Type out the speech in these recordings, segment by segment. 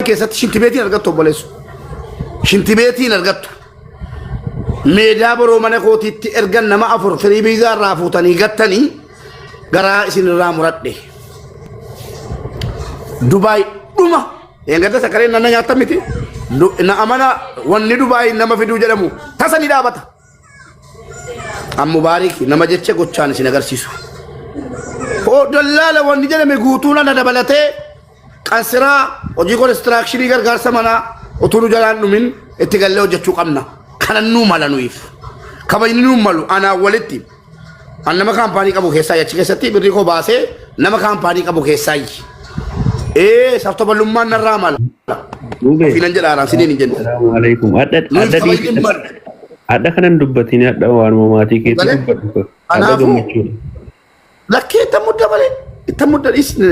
keessatti shintibeetiin argattu obboleessu. Shintibeetiin argattu. Meedaa boroo mana kootiitti ergan nama 4 firii biizaa irraa fuutanii gattanii garaa isin irraa muradhe. Dubaay dhuma. Eeggadda sakareen nanna nyaata miti. Na amana wanni Dubaay nama fiduu jedhamu tasa ni dhaabata. Ammu baariki nama jecha gochaan isin agarsiisu. Dallala wanni jedhame guutuun ana dabalatee qansiraa hojii konistiraakshini gargaarsa manaa utuu nu jalaan dhumin itti gallee hojjechuu qabna. Kanan nuu mala nuyiif. Kabajni nuu malu anaa walitti. An nama kaampaanii qabu keessaa achi keessatti birrii koo baasee nama kaampaanii qabu keessaa safto balummaan narraa mala. Fiinan jedhaaraan siniin hin jennu. Assalamualaikum. Ada kanan dubbatiin hadha waan mamaatii keessa dubbatu. Ada gammachuu. Lakkee itti mudda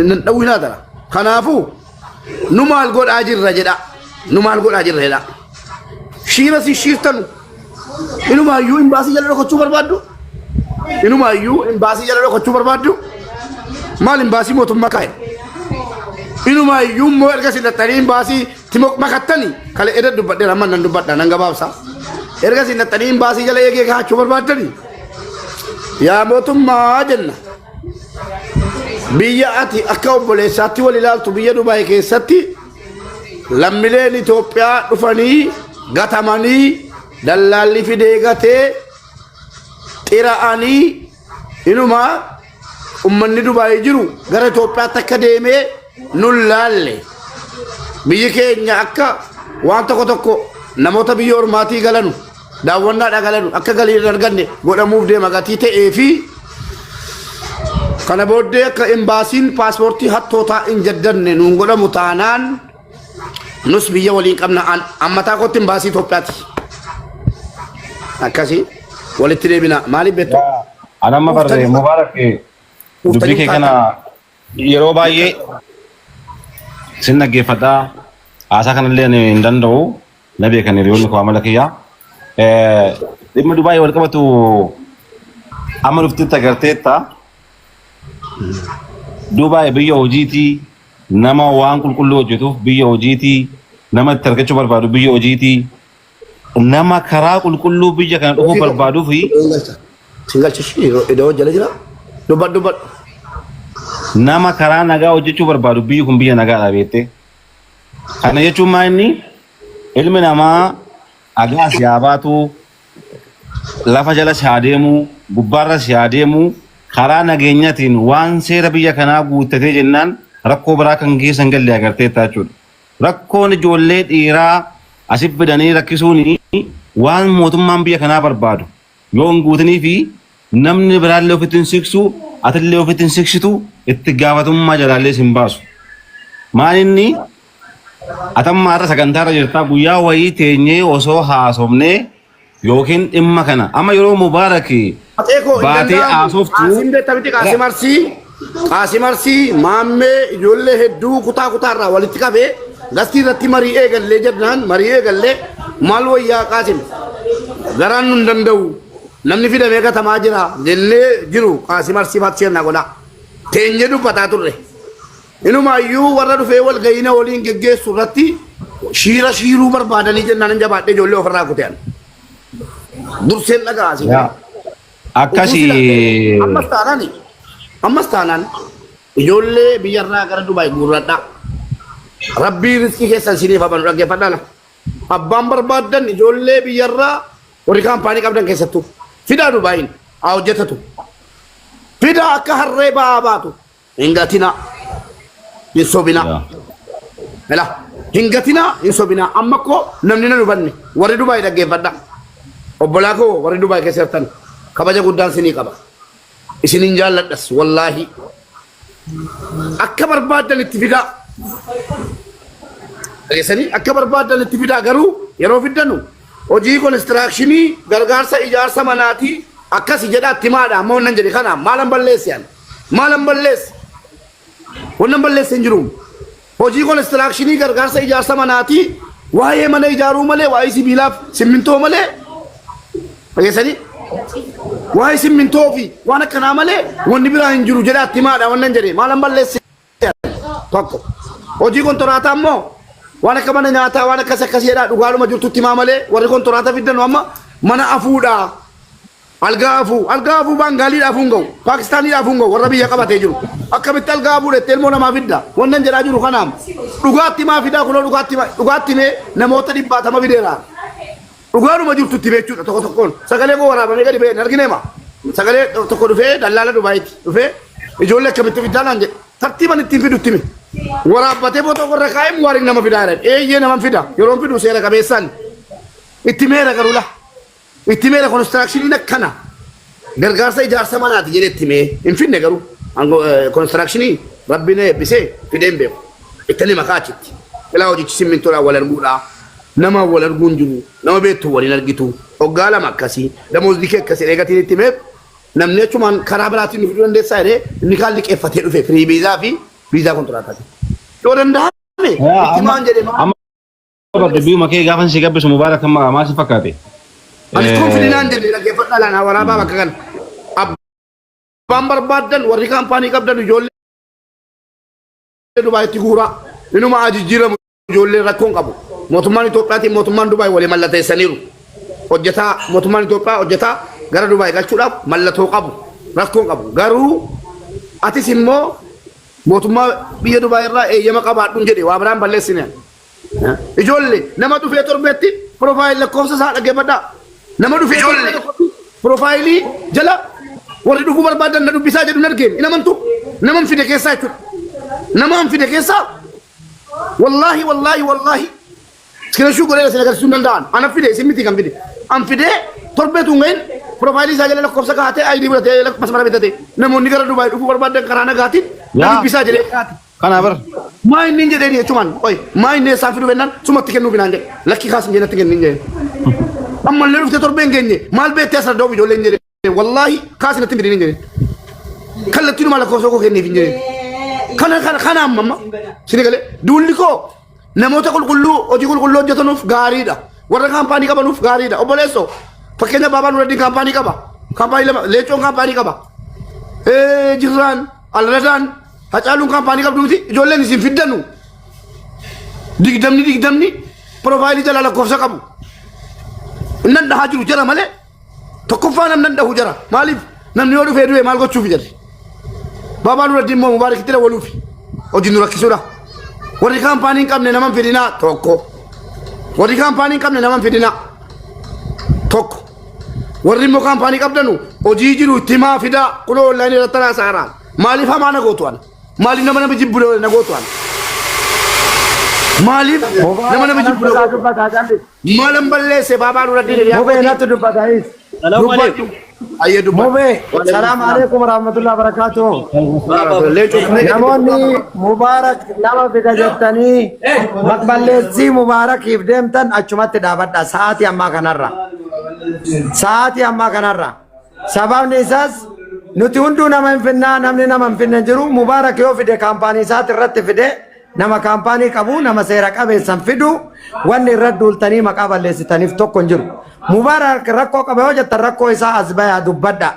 nan dhawwinaa tara. Kanaafuu nu maal godhaa jirra jedha. Nu maal godhaa jirra jedha. Shiira si shiirtanu. Inumaayyuu imbaasii jala dhokachuu barbaaddu. Inumaayyuu imbaasii jala dhokachuu barbaaddu. Maal imbaasii mootummaa kaa'e. Inumaayyuu immoo erga sillattanii imbaasii timok makattanii kale edda dubbadheera amma nan dubbadha nan gabaabsa. Erga sillattanii imbaasii jala eegee kaachuu barbaaddanii. Yaa mootummaa jenna. Biyya ati akka obboleessaatti wal ilaaltu biyya Dubaay keessatti lammiileen Itoophiyaa dhufanii gatamanii dallaalli fidee gatee xira'anii inumaa ummanni Dubaay jiru gara Itoophiyaatti akka deemee nun laalle biyyi keenya akka waan tokko namoota biyya ormaatii galanu daawwannaadha galanu akka galii hin arganne godhamuuf deema gatii ta'ee fi kana booddee akka imbaasiin paaspoortii hattootaa hin jaddanne nuun godhamu taanaan nus biyya waliin qabna ammataa kootti imbaasii Itoophiyaati. Akkasii walitti deebina maaliif beektu? Anamma barree Mubaarak dubbii kee kana yeroo baay'ee sin dhaggeeffadhaa haasaa kanallee hin danda'u na beekan hiriyoonni koo amala kiyyaa. Dhimma Dubaay wal qabatu amma dhuftitti agarteetta. Dubaay biyya hojiitii nama waan qulqulluu hojjetuuf biyya hojiitii nama itti argachuu barbaadu biyya hojiitii nama karaa qulqulluu biyya kana dhufuu barbaaduu fi singalchishi iddoo jala jira dubbadhu nama karaa nagaa hojjechuu barbaadu biyyi kun biyya nagaadha beektee. Kana jechuun maa inni ilmi namaa agaas yaa baatu lafa jala haa deemu gubbaarra haa deemu karaa nageenyatiin waan seera biyya kanaa guuttatee jennaan rakkoo biraa kan keessan galle agarteetta jechuudha. Rakkoon ijoollee dhiiraa asif fidanii rakkisuun waan mootummaan biyya kanaa barbaadu yoo hin guutanii fi namni biraallee ofitti hin siksu atillee ofitti hin siksitu itti gaafatummaa jalaallee sin baasu. Maal inni atammaarra sagantaarra jirtaa guyyaa wayii teenyee osoo haasofnee yookiin dhimma kana amma yeroo Mubaarak baatee haasoftu Qaasimarsii maammee ijoollee hedduu kutaarraa walitti qabee gastii irratti marii eegallee jennaan marii eegallee maal wayyaa Qaasim garaan nun danda'u namni fidamee gatamaa jira jennee jiru Qaasimarsii fatseenna godha teenyee dubbataa turre. Inumaayyuu warra dhufee wal ga'ina waliin geggeessu irratti shiiruu barbaadanii jennaan jabaadhee ijoollee ofirraa kutean. Durseen dhagaasi. Akkasii. Ammas taanaan ijoollee biyyarraa gara Dubaay guurradhaa. Rabbii riskii keessan siniif habanu dhaggeeffadhaa. Abbaan barbaadan ijoollee biyyarraa warri kaampaanii qabdan keessattuu fidaa Dubaayin haa hojjetatu. Fidaa akka harree ba'aa baatu hin gatinaa hin sobinaa. Hin gatinaa hin sobinaa amma koo namni na hubanne warri Dubaay dhaggeeffadhaa. Obbolaa koo warri Dubaay keessa jirtan kabaja guddaan sinii qaba. Isinin jaalladhas wallaahi akka barbaadan itti fidaa. Dhageessanii akka barbaadan itti fidaa garuu yeroo fiddanu hojii konistiraakshini gargaarsa ijaarsa manaatii akkasi jedhaatti maadha amma wannan jedhe kana maalan balleessi yan maalan balleessi wannan balleessi hin jiru hojii konistiraakshini gargaarsa ijaarsa manaatii waa'ee mana ijaaruu malee waa'ee sibiilaaf simmintoo malee dhageessanii waa'ee simmintoo fi waan akkanaa malee wanni biraa hin jiru jedhaatti maadha wannan jedhe maalan balleessi tokko hojii kontoraataa immoo Waan akka mana nyaataa waan akkas akkasiidha dhugaadhuma jirtutti maamalee warri kontoraata fiddan amma mana afuudha. Algaa afuu Baangaaliidhaaf hin ga'u, Paakistaaniidhaaf hin ga'u warra biyya qabatee jiru. Akkamitti algaa afuu dheettee ilmoo namaa fidda? Wannan jedhaa jiru kanaam. Dhugaatti maa fidaa kunoo dhugaatti mee namoota 100 fideera. Dhugaadhuma jirtutti beechuudha tokko tokkoon. Sagalee koo waraabamee gadi ba'e hin argine ma. Sagalee tokko dhufee dallaala Dubaayitti dhufee ijoollee akkamitti fiddaa naan jedhe. Tartiiban ittiin fidutti mi. Waraabbatee bootoo warra kaa'ee waariin nama fidaa jedhan. Eeyyee naman fida yeroo fidu seera qabeessaan itti meera garuu itti meera konistiraakshiniin akkana gargaarsa ijaarsa manaati jedhe itti mee hin finne garuu konistirakshinii rabbiin eebbisee fideen beeku itti nima kaachitti ilaa hojichi simmintoodhaan wal arguudha nama wal arguun jiru nama beektu waliin argitu hoggaa lama akkasii damoozii kee akkasii eegatiin itti mee namni achumaan karaa biraatiin nu fiduu dandeessaa jedhee inni kaan liqeeffatee dhufe firii viizaa fi viizaa kontiraataati yoo danda'ame itti maan jedhe amma dubbii makee gaafan si gabbisu mubaarak amma maal si fakkaate Ani konfidinaan jedhe dhaggeeffadhaa laanaa waraabaa bakka kana. Abbaan barbaadan warri kaampaanii qabdan ijoollee Dubaayitti guuraa. Inuma ajijjiiramu ijoollee rakkoon qabu. Mootummaan Itoophiyaatiin mootummaan Dubaay walii mallateessaniiru. Hojjetaa mootummaan Itoophiyaa hojjetaa gara Dubaay galchuudhaaf mallattoo qabu. Rakkoon qabu. Garuu atis immoo mootummaa biyya Dubaay irraa eeyyama qabaadhuun jedhe waa biraan balleessineen. Ijoollee nama dhufee torbeetti profaayil lakkoofsa isaa dhaggeeffadhaa. Nama dhufee profaayilii jala warri dhufuu barbaadan na dubbisaa jedhu hin argeen hin amantu nama fide keessaa jechuudha. Nama fide keessaa wallaahi iskirashuu godhee isin agarsiisuu hin danda'an. Ana fide isin miti kan fide. An fide torbeetu hin gahin profaayilii isaa jala lakkoofsa kaa'atee ayidii godhatee masmara bitatee namoonni gara Dubaay dhufuu barbaadan karaa nagaatiin na dubbisaa jedhee kaa'ate. Kanaafar. Maa inni jedhee jechuun oi maa inni isaan fiduu bennaan sumatti kennuu finaan jedhe lakki kaasin jennatti kennin jedhe. Amma illee dhuftee torbeen geenye maal beektee asirra doobu ijoolleen jedhe wallaahi kaasin itti fidin jedhe. Kallattiin maal lakkoofsa koo kenniif hin jedhe. Kana amma sini galee duulli koo namoota qulqulluu hojii qulqulluu hojjetanuuf gaariidha. Warra kaampaanii qabanuuf gaariidha. Obboleessoo fakkeenya baabaan Nuraddiin kaampaanii qaba. Kaampaanii lama Leecoon kaampaanii qaba. Jirraan Alradaan Hacaaluun kaampaanii qabduuti ijoolleen isin fiddanu. Digdamni profaayilii jala lakkoofsa qabu. Nan dhahaa jiru jara malee tokkoffaa namni dhahu jara maaliif namni yoo dhufee maal gochuuf jedhe. Baabaan Nuraddiin immoo Mubaarakitti dawaluuf hojii nu rakkisuudha. Warri kaampaanii hin qabne naman fidinaa tokko. Warri kaampaanii hin qabne naman fidinaa tokko. Warri immoo kaampaanii qabdanu hojii jiru itti himaa fidaa kunoo onlaayinii irratti haasaaraan maaliif hamaa na gootu'an maaliif nama jibbu na gootu'an maaliif nama jibbu na gootu'an maalan balleesse Baabaan Nuraddiin Mubee natti dubbataayis. Mubee salaam alaikum warahmatullahi wabarakatuh. Namoonni Mubaarak nama fida jettanii maqballeessii Mubaarakiif deemtan achumatti dhaabadha sa'aatii ammaa kanarra. Sa'aatii ammaa kanarra. Sababni isaas nuti hunduu nama hin finnaa namni nama hin finne jiru Mubaarak yoo fide kaampaanii isaati irratti fide nama kaampaanii qabu nama seera qabeessan fidu wanni irratti duultanii maqaa balleessitaniif tokko hin jiru. Mubaarak rakkoo qabe yoo jettan rakkoo isaa as bayaa dubbadha.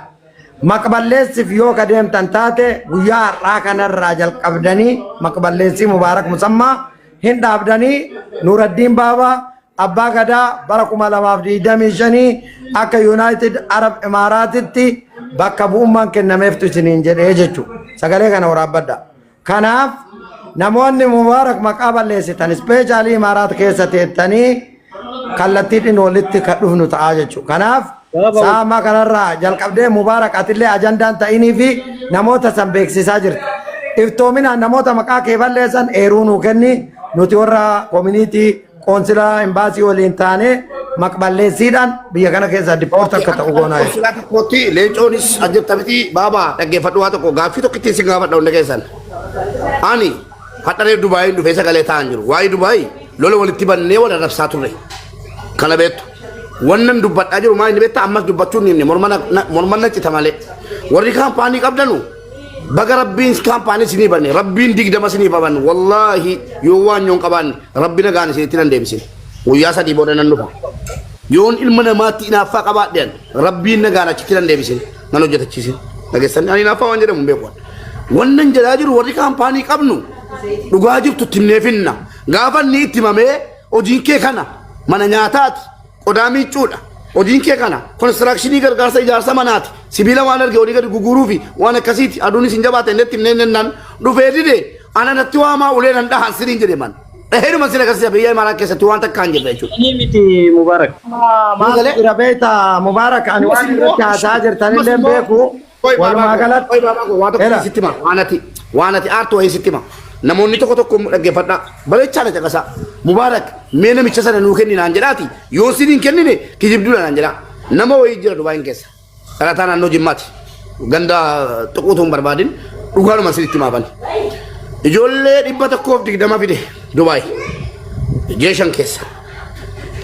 Maqballeessiif yoo ka deemtan taate guyyaa har'aa kanarraa jalqabdanii maqballeessii Mubaarak musammaa hin dhaabdanii Nuraddiin Baabaa Abbaa Gadaa bara 2025 akka United Arab Emiraatitti bakka bu'ummaan kennameeftu isiniin jedhee jechuudha. Sagalee kana waraabbadha. Kanaaf namoonni Mubaarak maqaa balleessitan ispeeshaalii Imaraat keessa teettanii kallattiidhaan walitti kan dhufnu ta'a jechuudha. Kanaaf saama kanarraa jalqabdee Mubaarak atillee ajandaan ta'inii fi namoota san beeksisaa jirti. Iftoominaan namoota maqaa kee balleessan eeruu nuu kenni nuti warra koominiitii qoonsilaa imbaasii waliin taane maqballeessiidhaan biyya kana keessa dipoorta akka ta'u goonaa jechuudha. Qoonsilaa tokkotti Leencoonis ajjabtamiti Baabaa dhaggeeffadhu waa tokko gaaffii tokkittiin si gaafadha hunda keessan. Ani hadharee Dubaayiin dhufee sagalee ta'an jiru. Waa'ee Dubaayii lola walitti bannee wal arrabsaa turre. Kana beektu. Wannan dubbadhaa jiru maa inni beektaa ammas dubbachuu hin himne morman naccita malee. Warri kaampaanii qabdanu baga rabbiin kaampaanii sinii banne rabbiin 20 sinii baban wallaahi yoo waan yoon qabaanne rabbi nagaan isinitti nan deebisin. Guyyaa sadii booda nan dhufa. Yoon ilma namaatti inaaffaa qabaadhaan rabbiin nagaan achitti nan deebisin nan hojjetachiisin. Dhageessanii ani inaaffaa waan jedhamu hin beeku. Wannan jedhaa jiru warri kaampaanii qabnu dhugaa jirtu timnee finna Gaafa inni itti himamee hojiin kee kana mana nyaataati qodaa miicuudha. Hojiin kee kana konistirakshinii gargaarsa ijaarsa manaati. Sibiila waan arge olii gadi guguruu fi waan akkasiiti aduunis hin jabaate indetti himneen dhufee dide ana natti waamaa ulee nan dhahan siriin jedhe man. Heeruma sila akkasii biyya imaaraa keessatti waan takka hin jirre jechuudha. Ini miti Mubarak. Maal jira beekta Mubarak ani waan irratti haasaa jirtanillee beeku. Walumaa galatti. Waan tokko sitti hima waan ati aartu wayii sitti hima. Namoonni tokko dhaggeeffadha. Bareechaadha caqasa. Mubarak mee namicha sana nuu kenni naan jedhaati. Yoo siniin kennine kijibduudha naan jedha. Nama wayii jira Dubaayin keessa. Dhalataa naannoo Jimmaati. Ganda xuquutuu hin barbaadin dhugaadhuma sinitti himaafan. Ijoollee 120 fide Dubaay. Jeeshan keessa.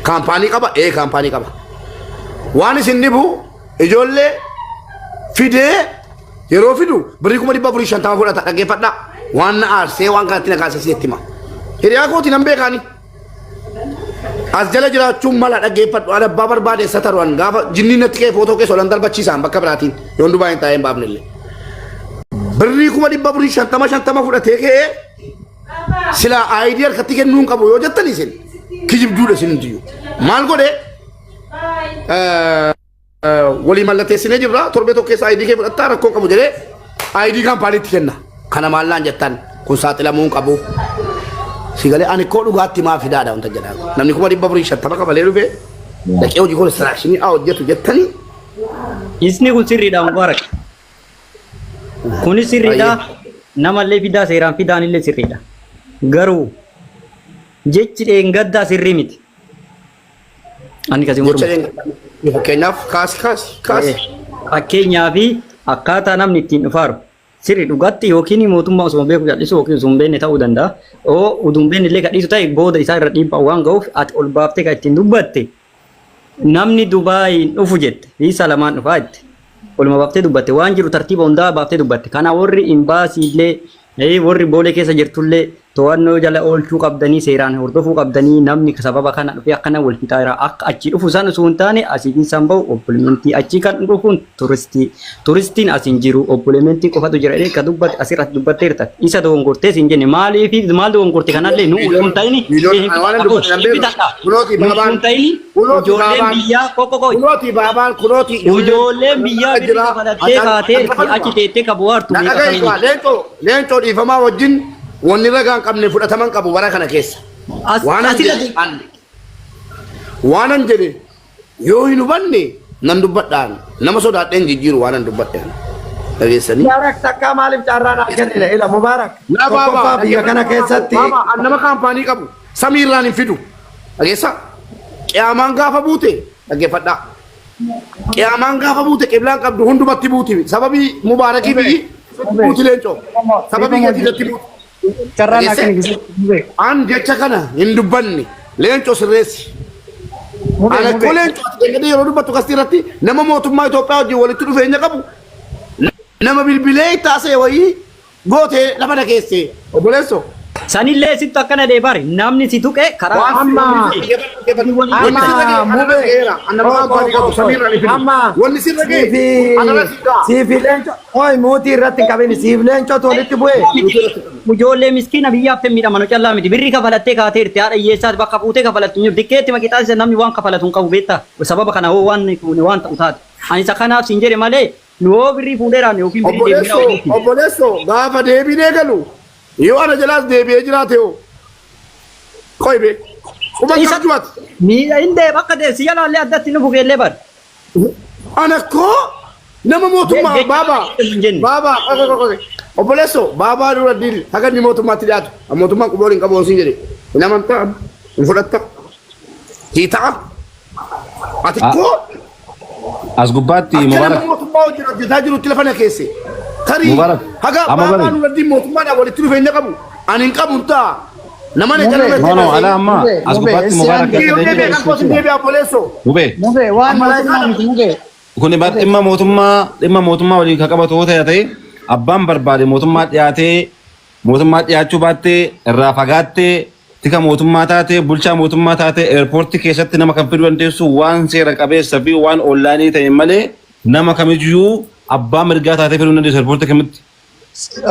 Kaampaanii qaba. Kaampaanii qaba. Waan isin dhibu ijoollee fidee yeroo fidu birrii 450 fudhata dhaggeeffadha. Waan na aarsee waan kanatti na kaasee sitti hima. Hiriyaa kooti nan beekaani. As jala jiraachuun mala dhaggeeffadhu ala abbaa barbaade sataruan gaafa jinni natti kee footoo keessa olan darbachiisaan bakka biraatiin yoon Dubaayin taa'ee hin baafnellee. Birrii 450 fudhatee kee sila aayidii harkatti kennuun qabu yoo jettan isin kijibduudha isin hintiyyuu. Maal godhe walii mallatteessinee jirra torbee tokko keessa aayidii kee fudhattaa rakkoon qabu jedhee aayidii kaampaaniitti kenna. Kana maallaan jettan kun saaxilamuu qabu. Sigalee ani koo dhugaatti maa fidaadha wanta jedhaa. Namni 450 qabalee dhufee dhaqee hojii konistirakshinii hojjetu jettanii. Isni kun sirriidha Mubarak. Kuni sirriidha. Namallee fidaa seeraan fidaanillee sirriidha. Garuu jechi dheengaddaa sirrii miti. Ani kasi mormu. Fakkeenyaaf kaasi. Fakkeenyaaf akkaataa namni ittiin dhufaaru. Sirri dhugatti yookiin mootummaa osoo beeku jal'isu yookiin osoo beekne ta'uu danda'a. Uduun beekne illee kadhiisu ta'e booda isaa irra dhiibbaa waan ga'uuf ati ol baaftee kan ittiin dubbatte namni Dubaayin dhufu jette viisaa lamaan dhufaa jette oluma baaftee dubbatte waan jiru tartiiba hundaa baaftee dubbatte. Kana warri imbaasii illee warri boolee keessa jirtullee to'annoo jala oolchuu qabdanii seeraan hordofuu qabdanii namni sababa kana dhufee akkana wal fixaa jira akka achi dhufu san osoo hin taane asiin san bahu obbolementii achi kan dhufuun turistiin asiin jiru obbolementii qofatu jira jedhee ka dubbate asirratti dubbatteerta isa dogongortee siin jenne maaliif maal dogongorte kanallee nu hin ta'ini ijoolleen biyyaa birrii kafalattee kaatee achi teettee ka bu'aartu leencoo dhiifamaa wajjin wanni ragaan qabne fudhataman qabu bara kana keessa. Waanan jedhe yoo hin hubanne nan dubbadhaan nama sodaadheen jijjiiru waanan dubbadhaan. Dhageessanii. Mubarak takkaa maaliif carraan argannile ila Mubarak. Tokkoffaa biyya kana keessatti. Nama kaampaanii qabu samiirraan hin fidu. Dhageessa. Qiyaamaan gaafa buute dhaggeeffadhaa. Qiyaamaan gaafa buute qiblaan qabdu hundumatti buuti. Sababii Mubaarakii biyyi buuti leencoo. Sababii gatiidatti buuti. Carraan akka ni an jecha kana hin dubbanne leencoo sirreessi. Ana ko leencoo deeggaree yeroo dubbattu kasirratti nama mootummaa Itoophiyaa wajjin walitti dhufeenya qabu nama bilbilee taasee wayii gootee lafa dhageesse obboleessoo. Sanillee sitti akkana deebari namni si tuqe karaa siifi leenco oi mootii irratti hin qabini siif leencootu walitti bu'e. Ijoollee miskiina biyyaaf miidhaman callaa miti birrii kafalattee kaateerti haadha hiyyeessaati bakka fuutee kafalattu dikkeetti maqixaasisa namni waan kafalatu hin qabu beektaa sababa kana hoo waan ta'u taate ani isa kanaaf siin jedhe malee nu hoo birrii fuudheeraan yookiin birrii deebiin obboleessoo gaafa deebiinee galu yoo ana jalaas deebi'ee jiraate hoo qoy bee kuma qabduwat miidha indee bakka deessi yalaallee addatti nu bugeellee bar ana koo nama mootummaa baabaa obboleessoo baabaa dura diil haga inni mootummaatti dhiyaatu mootummaan quboon hin qabu siin jedhe nama ta'a hin fudhatta hii ta'a ati koo as gubbaatti Mubarak mootummaa wajjin hojjetaa jirutti lafa na keesse tarii haga baabaa dura diil mootummaadhaan walitti dhufeenya qabu ani hin qabu ta'a nama ne jala no ala amma as gubbaatti Mubarak Mube waan mube kun dhimma mootummaa waliin kan qabatu yoo ta'e abbaan barbaade mootummaa dhiyaachuu baattee irraa fagaattee tika mootummaa taate bulchaa mootummaa taate eerpoortii keessatti nama kan fiduu dandeessu waan seera qabeessa fi waan onlaayinii ta'e malee nama kamiyyuu abbaa mirgaa taatee fiduu dandeessu eerpoortii kamitti.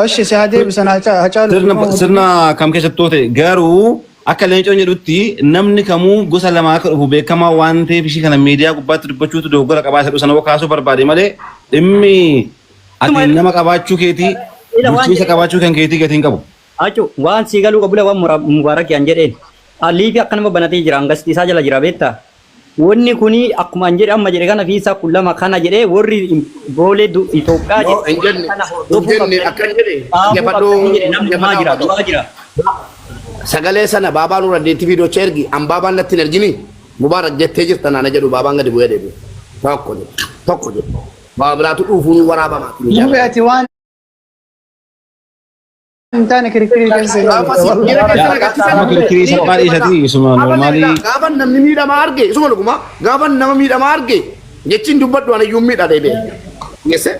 Oshi si haa deebisan haa caalu. Sirna kam keessatti yoo ta'e garuu akka leencoon jedhutti namni kamuu gosa lamaa akka dhufu beekamaa waan ta'eef ishii kana miidiyaa gubbaatti dubbachuutu dogoggora qabaa isa sana kaasuu barbaade malee dhimmi ati nama qabaachuu keetii bulchiinsa qabaachuu kan keetii gatiin qabu. Achu waan si galu qabula waan Mubaarak yan jedheen. Aliifi akka nama banatee jira angasti isaa jala jira beektaa. Wanni kuni akkuma hin jedhe amma jedhe kana fi isaa kullama kana jedhee warri boolee Itoophiyaa jedhe. Sagalee sana baabaan nurra deetti fiidoo ergi an baabaan natti hin ergini Mubaarak jettee jirta naana jedhu baabaan gadi bu'ee deebi'e. Tokko jedhu. Baabiraatu dhufuun waraabamaa. Mube ati waan Intana kiri-kiri keessa kirkiri salphaa dhiisati isuma normaalii gaafa namni miidhamaa arge isuma luguma gaafa nama miidhamaa arge jechiin dubbadhu ana iyyuu miidha deebi'e geesse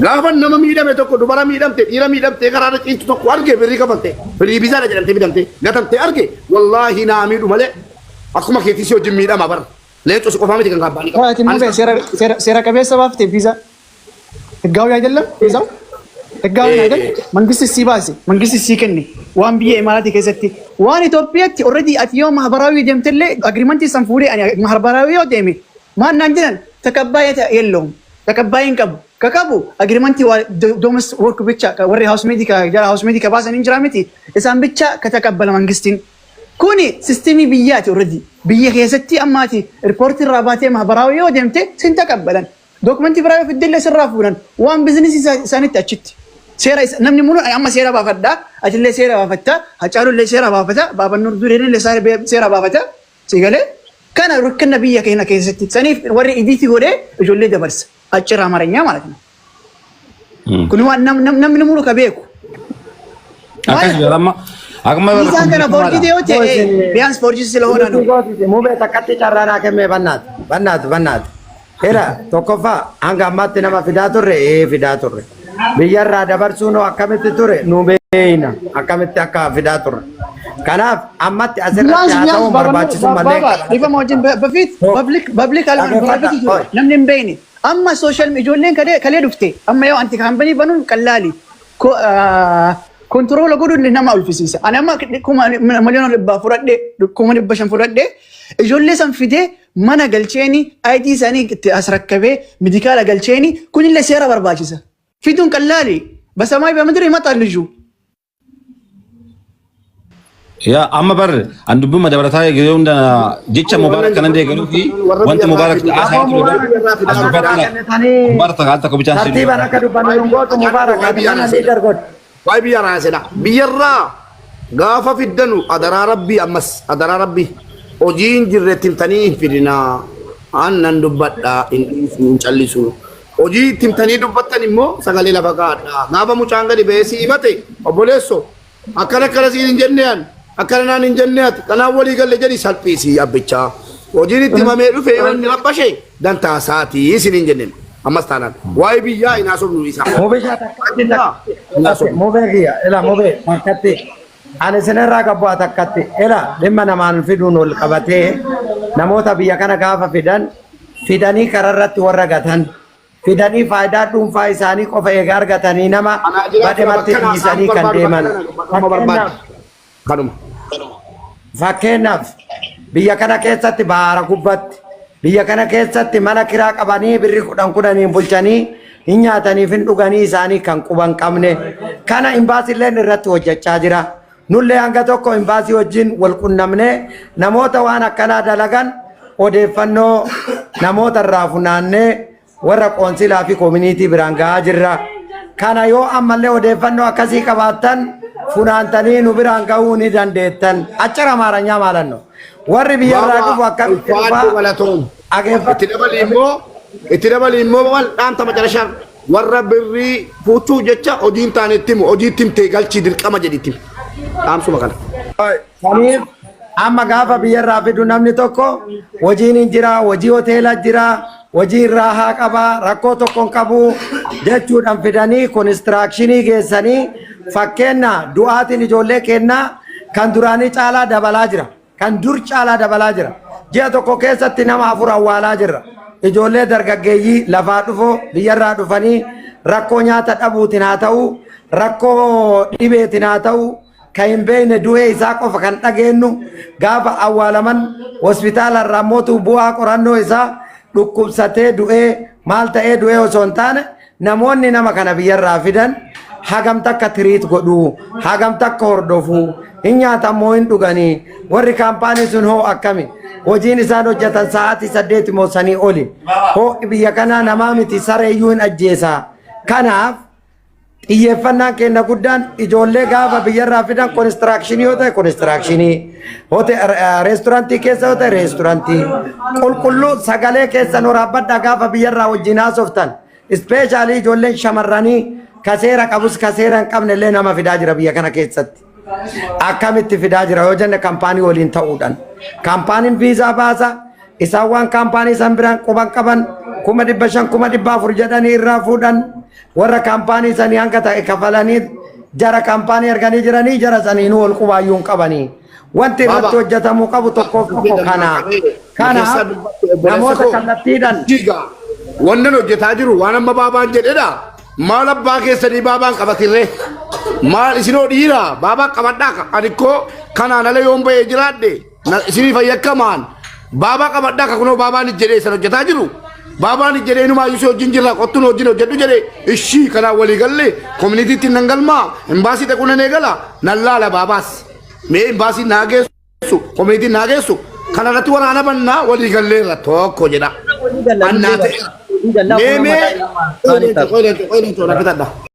gaafa nama miidhame tokko dubara miidhamte dhiira miidhamte karaarra ciintu tokko arge birrii kafalte birrii bisaadha jedhamte midhamte gatamte arge wallaahi naa miidhu malee akkuma keetii si wajjin miidhama bara leencoo si qofaa miti kan kaabbaanii qabu. Ati mube seera qabeessa baafte viiza heggaawii ayyalam viizaw heggaawii ayyalam mangisti si baase mangisti si kenne waan biyya imaaraati keessatti waan Itoophiyaatti already ati yoo mahabaraawii deemtellee agriimantii san fuudhee ani mahabaraawii yoo deeme maan naan jedhan takabbaayee yelloom takabbaayeen qabu kakabu agriimantii waa doomas work bicha warri hausmeetii ka jara hausmeetii ka baasan hin jira miti isaan bicha ka takabbala mangistiin kuni sistemii biyyaati already biyya keessatti ammaati riipoortii irraa baatee mahabaraawii yoo deemte sin takabbalan dokumentii biraa yoo fiddillee sirraa fuudhan waan bizinesii isaanitti achitti seera namni mulu amma seera baafadhaa atillee seera baafatta hacaalullee seera baafata baabannuur dureellee seera baafata sigalee kana rakkina biyya keenya keessatti saniif warri idiiti godhee ijoollee dabarsa achirraa maranyaa ማለት ነው kun waan namni mulu ka beeku akkas jedhama akkuma isaan kana forjite yoo ta'e biyyaans forjisi ስለሆነ ነው mube takkatti carraanaa kennee bannaatu era tokkoffaa hanga ammaatti nama fidaa turre biyyarraa dabarsuun akkamitti ture nu beeyna akkamitti akka fidaa turre kanaaf ammatti asirratti haa ta'u barbaachisu malee dhiifama wajjin bafiit public namni hin beeyne amma social ijoolleen kalee dhufte amma yoo anti kaampanii banuun qallaali kontiroola godhuun nama ulfisiisa ani amma miliyoona dhibbaa fudhadhe 500 fudhadhe ijoollee san fidee mana galcheeni ID isaanii itti as rakkabee medikaala galcheeni kunillee seera barbaachisa fiduun qallaali basamaay bamidire himataa ልጁ ya amma bar an dubbi madabarataa yeroo hunda jecha Mubaarak kanan deegaruu fi wanti Mubaarak ta'aa ture Mubaarak ta'aa akka bichaan si tartiibaan akka dubbannu hin gootu Mubaarak abiyyaana liidar godhu waa'ee biyya raasedha biyyarraa gaafa fiddanu adaraa rabbii ammas adaraa rabbii hojiin jirreetti himtanii hin fidinaa aannan dubbadhaa hin callisu hojii timtanii dubbattan immoo sagalee lafa kaadhaa gaafa mucaan gadi ba'ee si himate obboleesso akkana siin hin jenneen akkana naan hin jenneeti kanaan walii galle jedhi salphiisii abbichaa hojiin itti himamee dhufe yoo inni rabbashe dantaa isaatii isin hin jenneen ammas taanaan waa'ee biyyaa hin haasofnu isaa mube kiyya ila mube takkatti ani isinirraa qabbaa takkatti ila dhimma namaan fiduun ol qabatee namoota biyya kana gaafa fidanii kararratti warra gatan fidanii faayidaa dhuunfaa isaanii qofa eega argatanii nama badematti dhiisanii kan deeman fakkeenyaaf biyya kana keessatti baara gubbatti biyya kana keessatti mana kiraa qabanii birri 10,000 bulchanii hin nyaataniif hin dhuganii isaanii kan quban qabne kana imbaasiilleen irratti hojjechaa jira nullee hanga tokko imbaasii wajjin wal qunnamne namoota waan akkanaa dalagan odeeffannoo namoota irraa funaannee warra qoonsilaa fi koominiitii biraan gahaa jirra kana yoo ammallee odeeffannoo akkasii qabaattan funaantanii nu biraan gahuu ni dandeettan achara maaranyaa maalanno warri biyyarraa dhufu akkamitti dhufaa itti dabali immoo wal dhaamta macarashaan warra birrii fuuchuu jecha hojiin taanetti immoo hojii timtee galchii dirqama jedhitti dhaamsuma kana. Saniif amma gaafa biyyarraa fidu namni tokko hojiin hin jira hojii hoteela jira hojii irraa haa qabaa rakkoo tokko hin qabu jechuudhaan fidanii konistirakshinii geessanii fakkeenya du'aatiin ijoollee kennaa kan duraanii caalaa dabalaa jira kan dur caalaa dabalaa jira ji'a tokko keessatti nama 4 awwaalaa jirra ijoollee dargaggeeyyii lafaa dhufoo biyyarraa dhufanii rakkoo nyaata dhabuutiin haa ta'u rakkoo dhibeetiin haa ta'u kan hin beekne du'ee isaa qofa kan dhageenyu gaafa awwaalaman hospitaala irraa mootuu bu'aa qorannoo isaa dhukkubsatee du'ee maal ta'ee du'ee osoo hin taane namoonni nama kana biyyarraa fidan hagam takka tiriit godhu hagam takka hordofu hin nyaatammoo hin dhuganii warri kaampaanii sun hoo akkami hojiin isaan hojjetan sa'aatii 8 moo sanii oli hoo biyya kanaa namaa miti sareeyyuu hin ajjeesaa kanaaf xiyyeeffannaan keenya guddaan ijoollee gaafa biyyarraa fidan konistirakshinii yoo ta'e konistirakshinii reestorantii keessa yoo ta'e reestorantii qulqulluu sagalee keessan waraabbadhaa gaafa biyyarraa wajjin haasoftan ispeeshaalii ijoolleen shamarranii kaseera qabus kaseera hin qabne illee nama fidaa jira biyya kana keessatti akkamitti fidaa jira yoo jenne kaampaanii waliin ta'uudhaan kaampaaniin viizaa baasa isaan waan kaampaanii san biraan quban qaban 500 400 jedhanii irraa fuudhan warra kaampaanii sanii hanga ta'e kafalanii jara kaampaanii arganii jiranii jara saniinuu ol qubaayyuu hin qabanii wanti irratti hojjetamuu qabu tokkoof tokko kanaaf namoota kallattiidhaan wannan hojjetaa jiru waan amma baabaan jedhedha maal abbaa keessanii baabaan qabatirre maal isinoo dhiira baabaan qabadhaa anikoo kanaan ala yoon bahee jiraadhe isinii fayyakkamaan baabaa qabadhaa ka kunoo baabaan jedhee san hojjetaa jiru baabaan jedhee numaa yusuu wajjin jirra qottuun wajjin hojjedhu jedhee ishii kanaan walii galle koominiitiitti nan galmaa imbaasii dhaquu nan eegala nan laala baabaas mee imbaasii naa geessu koominiitiin naa geessu kanarratti waraana bannaa walii galleerra tokko jedha annaa ta'e. Neme, oye, oye, oye, oye, oye, oye, oye, oye, oye, oye, oye, oye, oye,